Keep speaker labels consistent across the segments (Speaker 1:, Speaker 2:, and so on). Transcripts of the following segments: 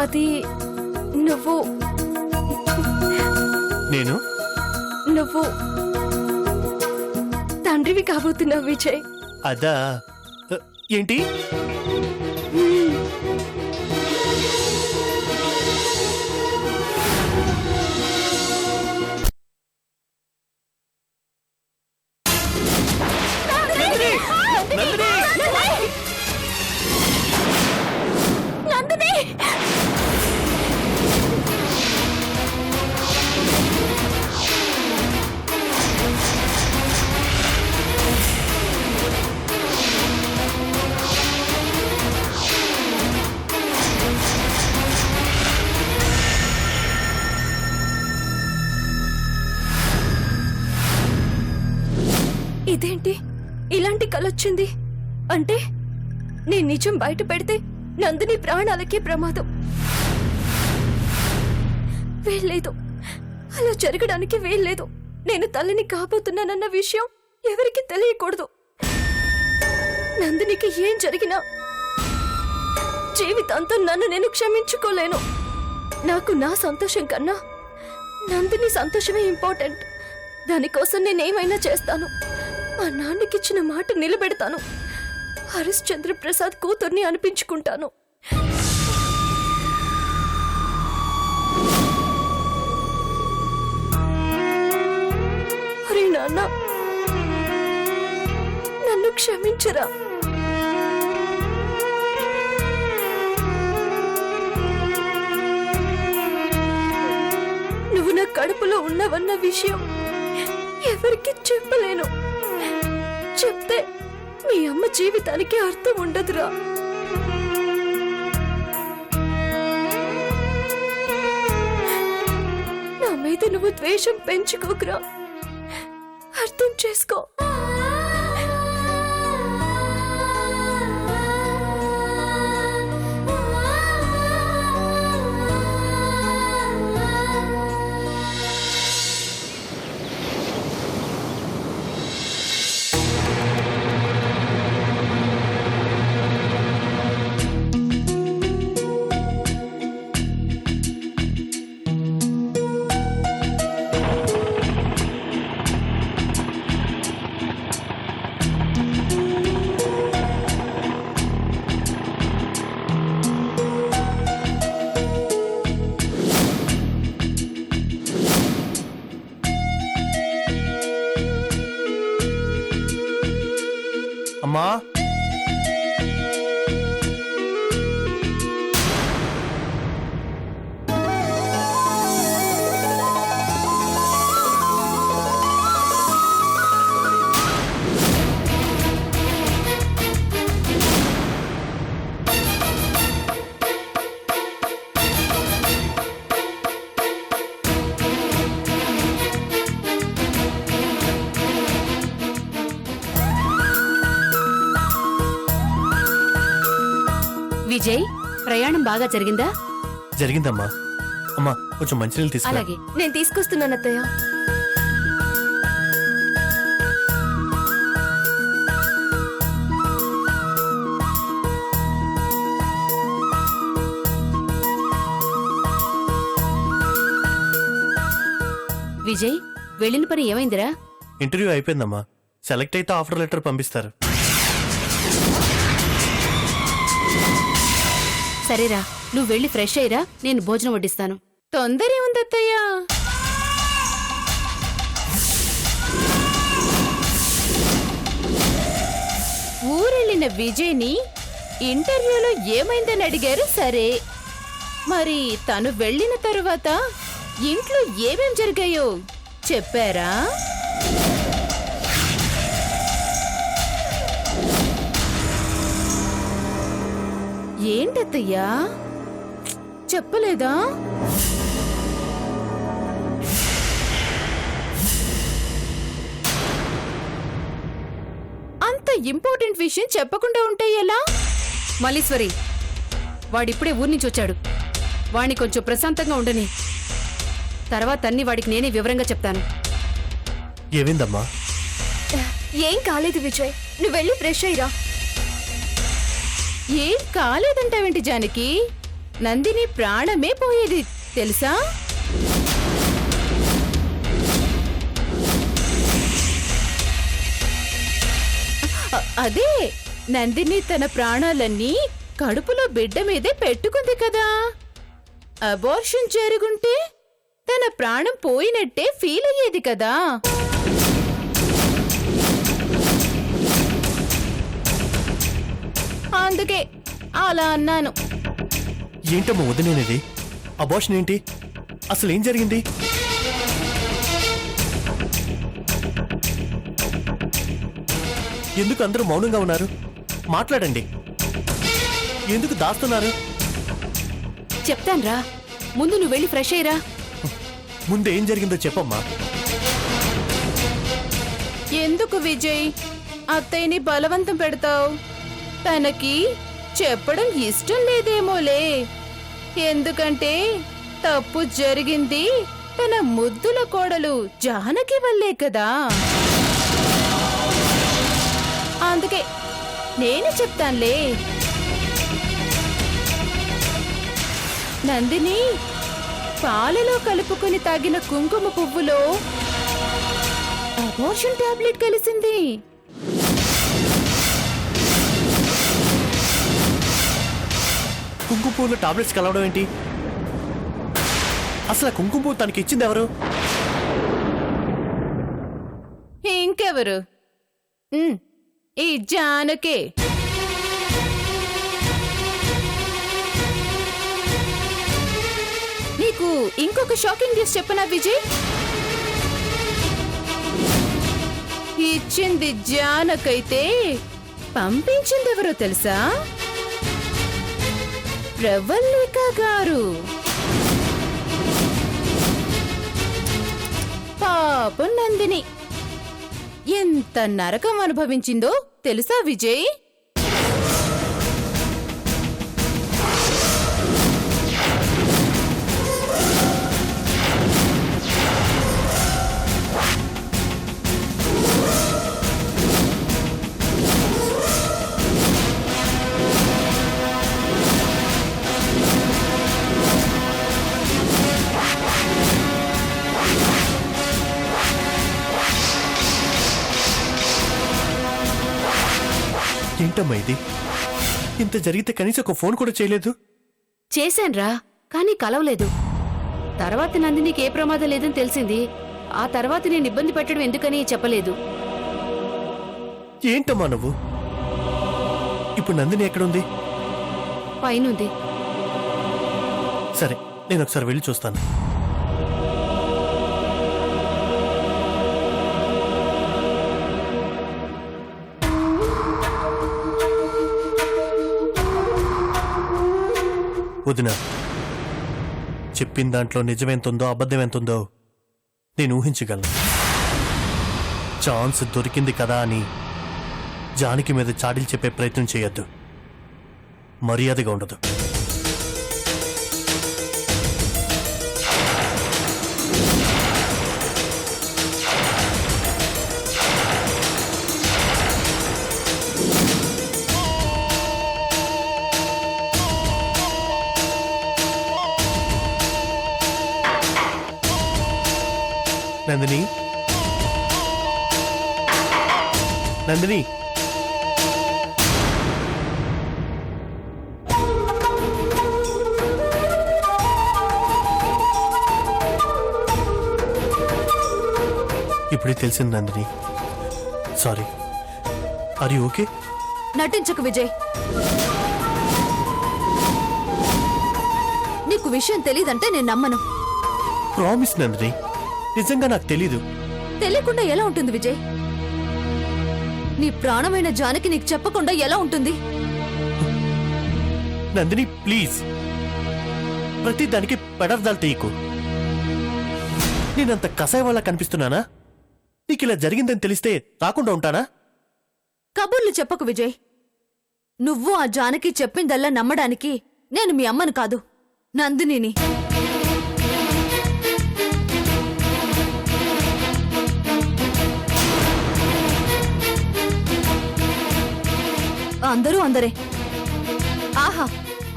Speaker 1: అది నువ్వు
Speaker 2: నేను
Speaker 1: నువ్వు తండ్రివి కాబోతున్నావు విజయ్.
Speaker 2: అదా ఏంటి?
Speaker 1: ఇదేంటి ఇలాంటి కలొచ్చింది? అంటే నేను నిజం బయట పెడితే నందిని ప్రాణాలకే ప్రమాదం. వీల్లేదు, అలా జరగడానికి వీల్లేదు. నేను తల్లిని కాబోతున్నానన్న విషయం ఎవరికి తెలియకూడదు. నందినికి ఏం జరిగినా జీవితాంతం నన్ను నేను క్షమించుకోలేను. నాకు నా సంతోషం కన్నా నందిని సంతోషమే ఇంపార్టెంట్. దానికోసం నేనేమైనా చేస్తాను. మా నాన్నకిచ్చిన మాట నిలబెడతాను. హరిశ్చంద్ర ప్రసాద్ కూతుర్ని అనిపించుకుంటాను. అరే నాన్న, నన్ను క్షమించరా. నువ్వు నా కడుపులో ఉన్నవన్న విషయం ఎవరికి చెప్పలేను. చెప్తే మీ అమ్మ జీవితానికి అర్థం ఉండదురా. నా మీద నువ్వు ద్వేషం పెంచుకోకురా. అర్థం చేసుకో.
Speaker 2: అమ్మా,
Speaker 3: విజయ్, ప్రయాణం బాగా జరిగిందా?
Speaker 2: జరిగిందమ్మా. అమ్మా, కొంచెం మంచినీళ్ళు తీసుకురా.
Speaker 3: అలాగే.
Speaker 1: నేను తీసుకొస్తున్నాను అత్తయ్య.
Speaker 3: విజయ్, వెళ్ళిన పని ఏమైందిరా?
Speaker 2: ఇంటర్వ్యూ అయిపోయిందమ్మా. సెలెక్ట్ అయితే ఆఫర్ లెటర్ పంపిస్తారు.
Speaker 3: సరేరా, నువ్వు వెళ్ళి ఫ్రెష్ అయ్యిరా, నేను భోజనం వడ్డిస్తాను. తొందరే ఉందత్తయ్యా. ఊరెళ్ళిన విజయ్ని ఇంటర్వ్యూలో ఏమైందని అడిగారు. సరే, మరి తను వెళ్ళిన తరువాత ఇంట్లో ఏమేం జరిగాయో చెప్పారా? ఏంటత్తయ్యా, చెప్పలేదా? అంత ఇంపార్టెంట్ విషయం చెప్పకుండా ఉంటే ఎలా? మల్లీశ్వరి, వాడిప్పుడే ఊరి నుంచి వచ్చాడు. వాణ్ణి కొంచెం ప్రశాంతంగా ఉండని. తర్వాత అన్ని వాడికి నేనే వివరంగా చెప్తాను.
Speaker 2: ఏమైందమ్మా?
Speaker 1: ఏం కాలేదు విజయ్, నువ్వు వెళ్ళి ఫ్రెష్ అయ్యిరా.
Speaker 3: ఏం కాలేదంటావేంటి జానకి? నందిని ప్రాణమే పోయేది తెలుసా? అదే నందిని తన ప్రాణాలన్నీ కడుపులో బిడ్డ మీదే పెట్టుకుంది కదా. అబార్షన్ జరుగుంటే తన ప్రాణం పోయినట్టే ఫీల్ అయ్యేది కదా. అందుకే అలా అన్నాను.
Speaker 2: ఏంటమ్మా వదిలేనిది? అబార్షన్ ఏంటి? అసలు ఏం జరిగింది? ఎందుకు అందరూ మౌనంగా ఉన్నారు? మాట్లాడండి. ఎందుకు దాస్తున్నారు?
Speaker 3: చెప్తాన్రా, ముందు నువ్వు వెళ్ళి ఫ్రెష్ అయ్యిరా.
Speaker 2: ముందు ఏం జరిగిందో చెప్పమ్మా.
Speaker 3: ఎందుకు విజయ్ అత్తయ్యని బలవంతం పెడతావు? తనకి చెప్పడం ఇష్టం లేదేమోలే. ఎందుకంటే తప్పు జరిగింది తన ముద్దుల కోడలు జానకి వల్లే కదా. అందుకే నేనే చెప్తానులే. నందిని పాలలో కలుపుకొని తాగిన కుంకుమ పువ్వులో అబార్షన్ టాబ్లెట్ కలిసింది.
Speaker 2: కుంకుమ పువ్వులో టాబ్లెట్స్ కలవడం ఏంటి? అసలు ఆ కుంకుమ పువ్వు తనకి ఇచ్చింది ఎవరు?
Speaker 3: ఇంకెవరు? ఈ జానకే. నీకు ఇంకొక షాకింగ్ న్యూస్ చెప్పనా విజయ్? ఇచ్చింది జానకైతే పంపించింది ఎవరో తెలుసా? ప్రవల్లిక గారు. పాపం నందిని ఎంత నరకం అనుభవించిందో తెలుసా విజయ్?
Speaker 2: ఏంటమ్మా ఇది? ఇంత జరిగితే కనీసం ఒక ఫోన్ కూడా చేయలేదు.
Speaker 3: చేశాన్రా, కానీ కలవలేదు. తర్వాత నందినికి ఏ ప్రమాదం లేదని తెలిసింది. ఆ తర్వాత నేను ఇబ్బంది పెట్టడం ఎందుకని చెప్పలేదు.
Speaker 2: ఏంటమ్మా నువ్వు? ఇప్పుడు నందిని ఎక్కడుంది?
Speaker 3: పైనుంది.
Speaker 2: సరే, నేను ఒకసారి వెళ్ళి చూస్తాను. వదినా, చెప్పిన దాంట్లో నిజమెంతుందో అబద్ధం ఎంతుందో నేను ఊహించగలను. ఛాన్స్ దొరికింది కదా అని జానకి మీద చాడీలు చెప్పే ప్రయత్నం చేయొద్దు. మర్యాదగా ఉండదు. నందిని, నందిని, ఇప్పుడే తెలిసింది Nandini. Sorry. Are you okay?
Speaker 1: నటించకు విజయ్. నీకు విషయం తెలీదంటే నేను నమ్మను.
Speaker 2: ప్రామిస్ నందిని, నిజంగా నాకు తెలీదు.
Speaker 1: తెలియకుండా ఎలా ఉంటుంది విజయ్? నీ ప్రాణమైన జానకి నీకు చెప్పకుండా ఎలా ఉంటుంది?
Speaker 2: నందిని ప్లీజ్, ప్రతి దానికి పెడర్దాలు తీయకు. నేనంత కసాయి వాళ్ళ కనిపిస్తున్నానా? నీకు ఇలా జరిగిందని తెలిస్తే రాకుండా ఉంటానా?
Speaker 1: కబుర్లు చెప్పకు విజయ్. నువ్వు ఆ జానకి చెప్పిందల్లా నమ్మడానికి నేను మీ అమ్మను కాదు, నందినిని. అందరూ అందరే. ఆహా,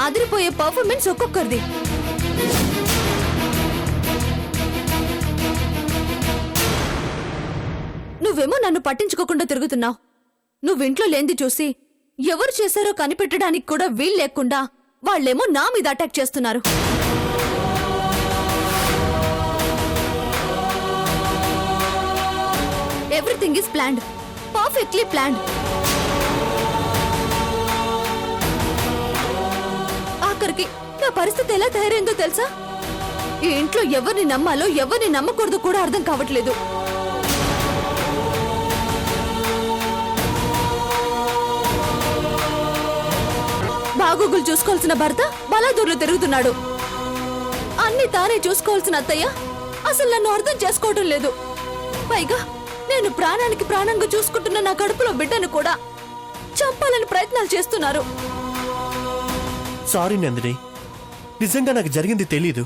Speaker 1: అదిరిపోయే పర్ఫార్మెన్స్ ఒక్కొక్కరిది. నువ్వేమో నన్ను పట్టించుకోకుండా తిరుగుతున్నావు. నువ్వింట్లో లేంది చూసి ఎవరు చేశారో కనిపెట్టడానికి కూడా వీలు లేకుండా వాళ్ళేమో నా మీద అటాక్ చేస్తున్నారు. Everything is planned, perfectly planned. ఆఖరికి నా పరిస్థితి ఎలా తయారైందో తెలుసా? ఈ ఇంట్లో ఎవరిని నమ్మాలో ఎవరిని నమ్మకూడదు కూడా అర్థం కావట్లేదు. బాగోగులు చూసుకోవాల్సిన భర్త బలాదూర్లు తిరుగుతున్నాడు. అన్ని తానే చూసుకోవాల్సిన అత్తయ్య అసలు నన్ను అర్థం చేసుకోవడం లేదు. పైగా నేను ప్రాణానికి ప్రాణంగా చూసుకుంటున్న నా కడుపులో బిడ్డను కూడా చంపాలని ప్రయత్నాలు చేస్తున్నారు.
Speaker 2: సారీ నందిని, నిజంగా నాకు జరిగింది తెలీదు.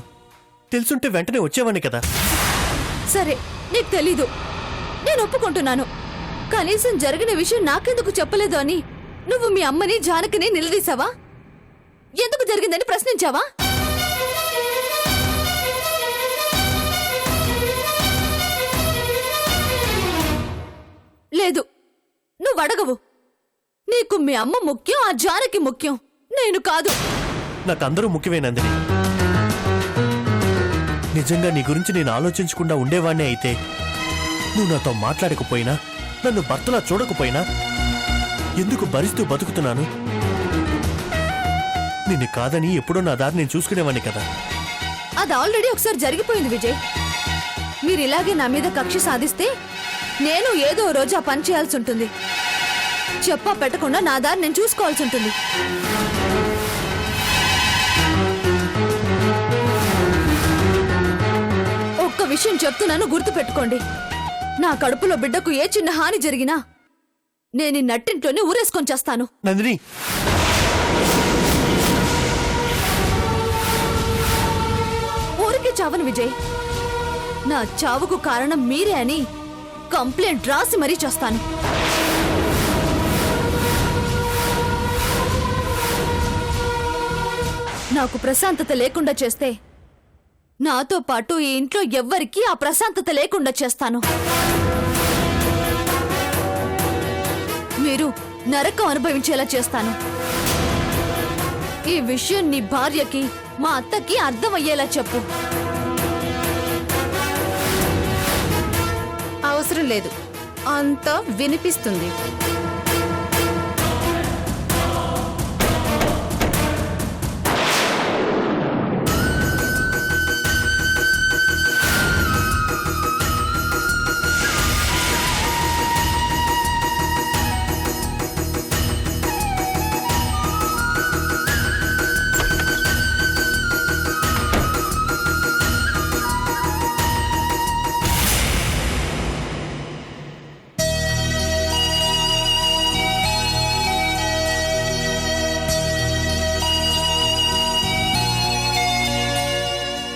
Speaker 2: తెలుసుంటే వెంటనే వచ్చేవాణ్ణి కదా.
Speaker 1: సరే, నీకు తెలీదు, నేను ఒప్పుకుంటున్నాను. కనీసం జరిగిన విషయం నాకెందుకు చెప్పలేదు అని నువ్వు మీ అమ్మని జానకిని నిలదీసావా? ఎందుకు జరిగిందని ప్రశ్నించావా? లేదు, నువ్వు అడగవు. నీకు మీ అమ్మ ముఖ్యం, ఆ జానకి ముఖ్యం, నేను కాదు.
Speaker 2: నాకు అందరూ ముఖ్యమే నందిని. నిజంగా నీ గురించి నేను ఆలోచించకుండా ఉండేవాణ్ణే అయితే నువ్వు నాతో మాట్లాడకపోయినా, నన్ను భర్తలా చూడకపోయినా ఎందుకు భరిస్తూ బతుకుతున్నాను? నిన్ను కాదని ఎప్పుడో నా దారి నేను చూసుకునేవాణ్ణి కదా.
Speaker 1: అది ఆల్రెడీ ఒకసారి జరిగిపోయింది విజయ్. మీరు ఇలాగే నా మీద కక్ష సాధిస్తే నేను ఏదో రోజు ఆ పని చేయాల్సి ఉంటుంది. చెప్పా పెట్టకుండా నా దారి నేను చూసుకోవాల్సి ఉంటుంది. ఒక్క విషయం చెప్తున్నాను, గుర్తు పెట్టుకోండి. నా కడుపులో బిడ్డకు ఏ చిన్న హాని జరిగినా నేను ఈ నట్టింట్లోనే ఊరేసుకొని చేస్తాను.
Speaker 2: నందిని,
Speaker 1: ఊరికే చావను విజయ్. నా చావుకు కారణం మీరే అని కంప్లైంట్ రాసి మరీ చేస్తాను. నాకు ప్రశాంతత లేకుండా చేస్తే నాతో పాటు ఈ ఇంట్లో ఎవ్వరికీ ఆ ప్రశాంతత లేకుండా చేస్తాను. మీరు నరకం అనుభవించేలా చేస్తాను. ఈ విషయం నీ భార్యకి, మా అత్తకి అర్థమయ్యేలా చెప్పు.
Speaker 3: అవసరం లేదు, అంతా వినిపిస్తుంది.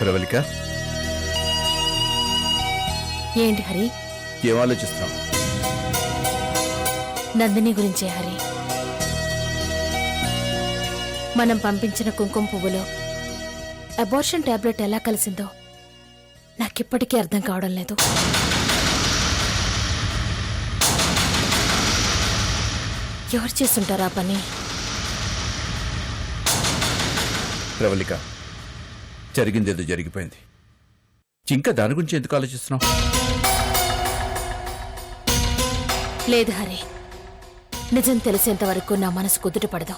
Speaker 4: ప్రవళిక,
Speaker 5: ఏంటి హరి?
Speaker 4: ఏం ఆలోచిస్తున్నావు?
Speaker 5: నందిని గురించే హరి. మనం పంపించిన కుంకుమ పువ్వులో అబార్షన్ టాబ్లెట్ ఎలా కలిసిందో నాకిప్పటికీ అర్థం కావడం లేదు. ఎవరు చేస్తుంటారా పని?
Speaker 4: ప్రవళిక, జరిగిందేదో జరిగిపోయింది. ఇంకా దాని గురించి ఎందుకు ఆలోచిస్తున్నావు?
Speaker 5: లేదు హరి, నిజం తెలిసేంత వరకు నా మనసు కుదుట పడదు.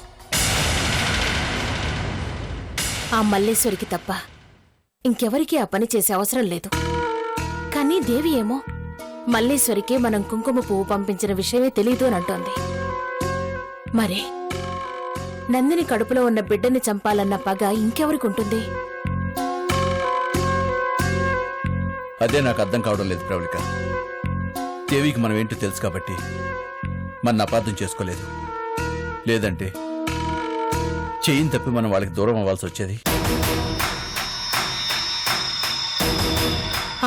Speaker 5: ఆ మల్లేశ్వరికి తప్ప ఇంకెవరికీ ఆ పని చేసే అవసరం లేదు. కానీ దేవి ఏమో మల్లేశ్వరికి మనం కుంకుమ పువ్వు పంపించిన విషయమే తెలీదు అని అంటోంది. మరి నందిని కడుపులో ఉన్న బిడ్డని చంపాలన్న పగ ఇంకెవరికి ఉంటుంది?
Speaker 4: అదే నాకు అర్థం కావడం లేదు ప్రవళిక. దేవికి మనం ఏంటో తెలుసు కాబట్టి మన అపార్థం చేసుకోలేదు. లేదంటే చెయ్యిని తప్పి మనం వాళ్ళకి దూరం అవ్వాల్సి వచ్చేది.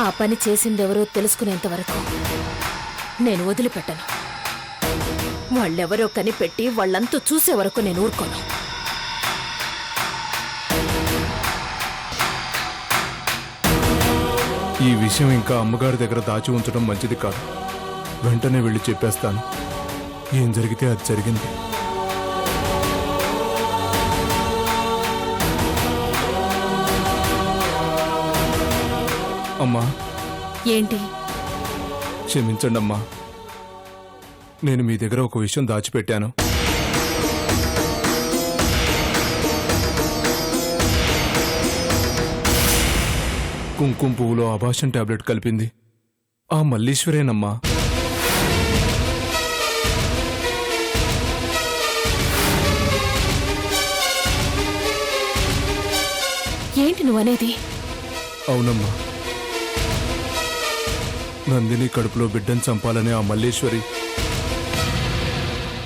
Speaker 5: ఆ పని చేసిందెవరో తెలుసుకునేంత వరకు నేను వదిలిపెట్టను. వాళ్ళెవరో కనిపెట్టి వాళ్ళంతా చూసే వరకు నేను ఊరుకోను.
Speaker 6: ఈ విషయం ఇంకా అమ్మగారి దగ్గర దాచి ఉంచడం మంచిది కాదు. వెంటనే వెళ్ళి చెప్పేస్తాను. ఏం జరిగితే అది జరిగింది. అమ్మా,
Speaker 5: ఏంటి?
Speaker 6: క్షమించండి అమ్మా. నేను మీ దగ్గర ఒక విషయం దాచిపెట్టాను. కుంకుమ పువ్వులో అబాషన్ టాబ్లెట్ కలిపింది ఆ మల్లీశ్వరేనమ్మా.
Speaker 5: ఏంటి నువ్వనేది?
Speaker 6: అవునమ్మా, నందిని కడుపులో బిడ్డను చంపాలని ఆ మల్లేశ్వరి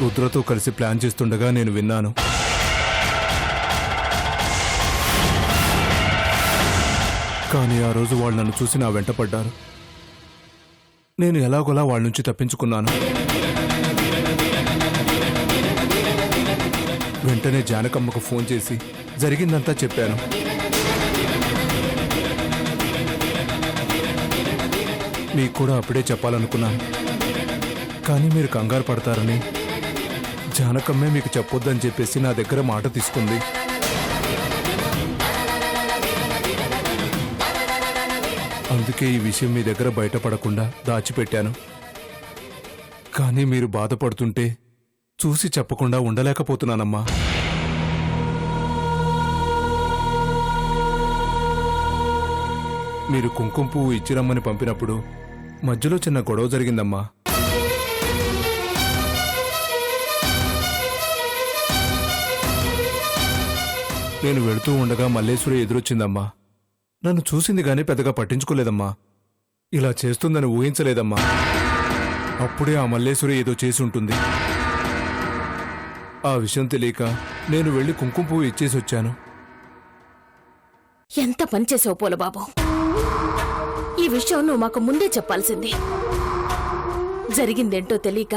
Speaker 6: రుద్రతో కలిసి ప్లాన్ చేస్తుండగా నేను విన్నాను. కానీ ఆ రోజు వాళ్ళు నన్ను చూసి నా వెంట పడ్డారు. నేను ఎలాగోలా వాళ్ళ నుంచి తప్పించుకున్నాను. వెంటనే జానకమ్మకు ఫోన్ చేసి జరిగిందంతా చెప్పాను. మీకు కూడా అప్పుడే చెప్పాలనుకున్నాను, కానీ మీరు కంగారు పడతారని జానకమ్మే మీకు చెప్పొద్దని చెప్పేసి నా దగ్గర మాట తీసుకుంది. అందుకే ఈ విషయం మీ దగ్గర బయటపడకుండా దాచిపెట్టాను. కానీ మీరు బాధపడుతుంటే చూసి చెప్పకుండా ఉండలేకపోతున్నానమ్మా. మీరు కుంకుమ పువ్వు ఇచ్చిరమ్మని పంపినప్పుడు మధ్యలో చిన్న గొడవ జరిగిందమ్మా. నేను వెళుతూ ఉండగా మల్లేశ్వరి ఎదురొచ్చిందమ్మా. నన్ను చూసింది గానీ పెద్దగా పట్టించుకోలేదమ్మా. ఇలా చేస్తుందని ఊహించలేదమ్మా. అప్పుడే ఆ మల్లేశ్వరి ఏదో చేసి ఉంటుంది. ఆ విషయం తెలియక నేను వెళ్లి కుంకుమ పువ్వు ఇచ్చేసి వచ్చాను.
Speaker 5: ఎంత పని చేసావు పోలబాబు. ఈ విషయం నువ్వు మాకు ముందే చెప్పాల్సింది. జరిగిందేంటో తెలియక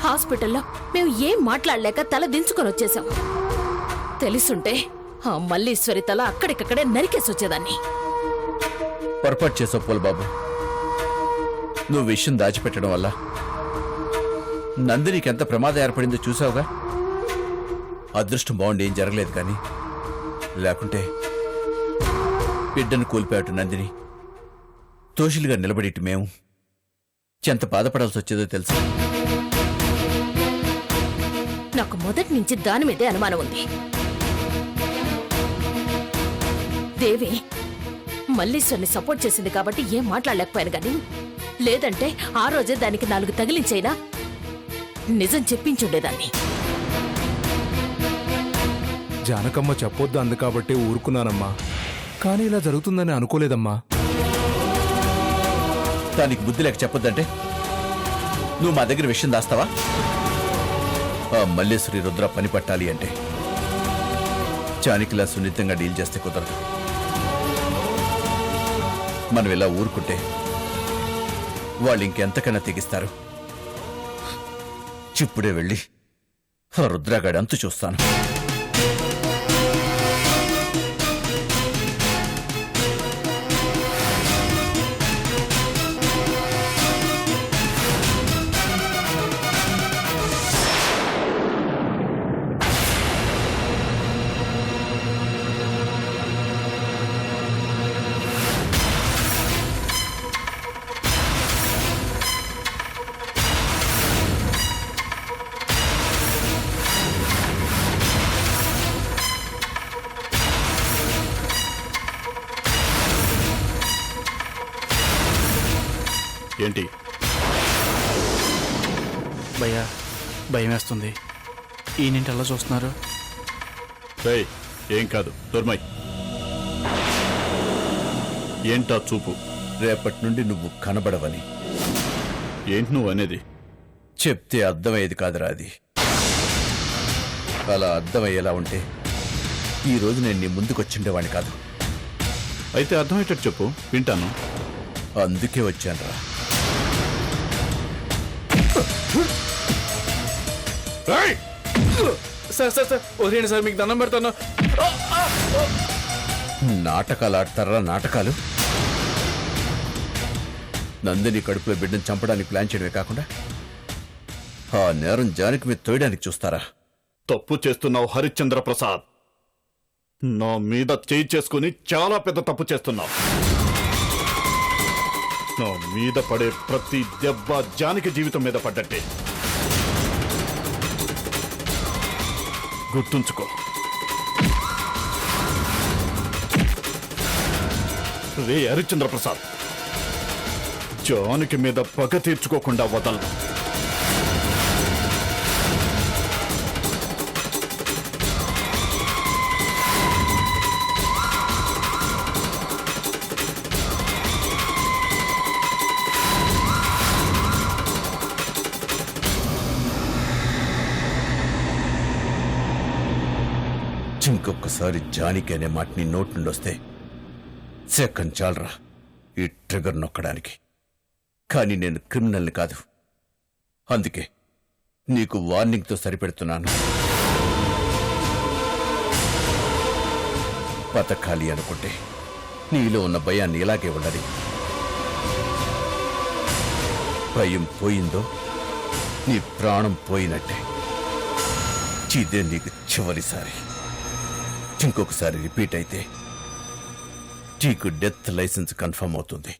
Speaker 5: హాస్పిటల్లో మేము ఏం మాట్లాడలేక తల దించుకొని వచ్చేసాం. తెలుసుంటే ఆ మల్లీశ్వరి తల అక్కడికక్కడే నరికేసి వచ్చేదాన్ని.
Speaker 4: పొరపాటు చేసావు పోల్బాబు. నువ్వు విషయం దాచిపెట్టడం వల్ల నందినికి ఎంత ప్రమాదం ఏర్పడిందో చూసావుగా. అదృష్టం బాగుండి ఏం జరగలేదు, కానీ లేకుంటే బిడ్డను కోల్పోయాటు నందిని తోషులుగా నిలబడేటి మేము ఎంత బాధపడాల్సి వచ్చేదో తెలుసా.
Speaker 5: నాకు మొదటి నుంచి దాని మీదే అనుమానం ఉంది. దేవి మల్లీశ్వరిని సపోర్ట్ చేసింది కాబట్టి ఏం మాట్లాడలేకపోయాను గాని, లేదంటే ఆ రోజే దానికి 4 తగిలించైనా నిజం చెప్పించుండేదాన్ని.
Speaker 6: జానకమ్మ చెప్పొద్దు అంది కాబట్టి ఊరుకున్నానమ్మా. కానీ ఇలా జరుగుతుందని అనుకోలేదమ్మా.
Speaker 4: దానికి బుద్ధి లేక చెప్పొద్దంటే నువ్వు మా దగ్గర విషయం దాస్తావా? ఆ మల్లేశ్వరి రుద్ర పని పట్టాలి అంటే చానికిలా సున్నితంగా డీల్ చేస్తే కుదరదు. మనం ఇలా ఊరుకుంటే వాళ్ళు ఇంకెంతకన్నా తెగిస్తారు. ఇప్పుడే వెళ్ళి ఆ రుద్రగాడి అంతు చూస్తాను.
Speaker 7: ఏంటి భయ్యా, భయం వేస్తుంది. ఈయనేంటి అలా చూస్తున్నారు?
Speaker 8: ఏం కాదు, దొర్మయ్. ఏంటా చూపు?
Speaker 4: రేపటి నుండి నువ్వు కనబడవని.
Speaker 8: ఏంటి నువ్వు అనేది?
Speaker 4: చెప్తే అర్థమయ్యేది కాదురా అది. అలా అర్థమయ్యేలా ఉంటే ఈ రోజు నేను నీ ముందుకొచ్చిండేవాణ్ణి కాదు.
Speaker 8: అయితే అర్థమయ్యేటట్టు చెప్పు, వింటాను.
Speaker 4: అందుకే వచ్చానురా.
Speaker 7: సార్ సార్ సార్ వదిలేండి సార్, మీకు దండం పెడతాను.
Speaker 4: నాటకాలు ఆడతారా? నాటకాలు నందిని కడుపులో బిడ్డను చంపడానికి ప్లాన్ చేయడమే కాకుండా ఆ నేరం జానకి మీద తోయడానికి చూస్తారా?
Speaker 8: తప్పు చేస్తున్నావు హరిశ్చంద్ర ప్రసాద్. నా మీద చేయి చేసుకుని చాలా పెద్ద తప్పు చేస్తున్నావు. నా మీద పడే ప్రతి దెబ్బ జానకి జీవితం మీద పడ్డట్టే. గుర్తుంచుకో. రే హరిశ్చంద్ర ప్రసాద్, జానకి మీద పగ తీర్చుకోకుండా వదలను.
Speaker 4: ఇంకొకసారి జానకి అనే మాట నీ నోటి నుండి వస్తే సెకండ్ చాలరా ఈ ట్రిగర్ నొక్కడానికి. కానీ నేను క్రిమినల్ని కాదు. అందుకే నీకు వార్నింగ్తో సరిపెడుతున్నాను. బతకాలి అనుకుంటే నీలో ఉన్న భయాన్ని ఇలాగే ఉండదు. భయం పోయిందో నీ ప్రాణం పోయినట్టే. ఇదే నీకు చివరిసారి. ఇంకొకసారి రిపీట్ అయితే నీకు డెత్ లైసెన్స్ కన్ఫర్మ్ అవుతుంది.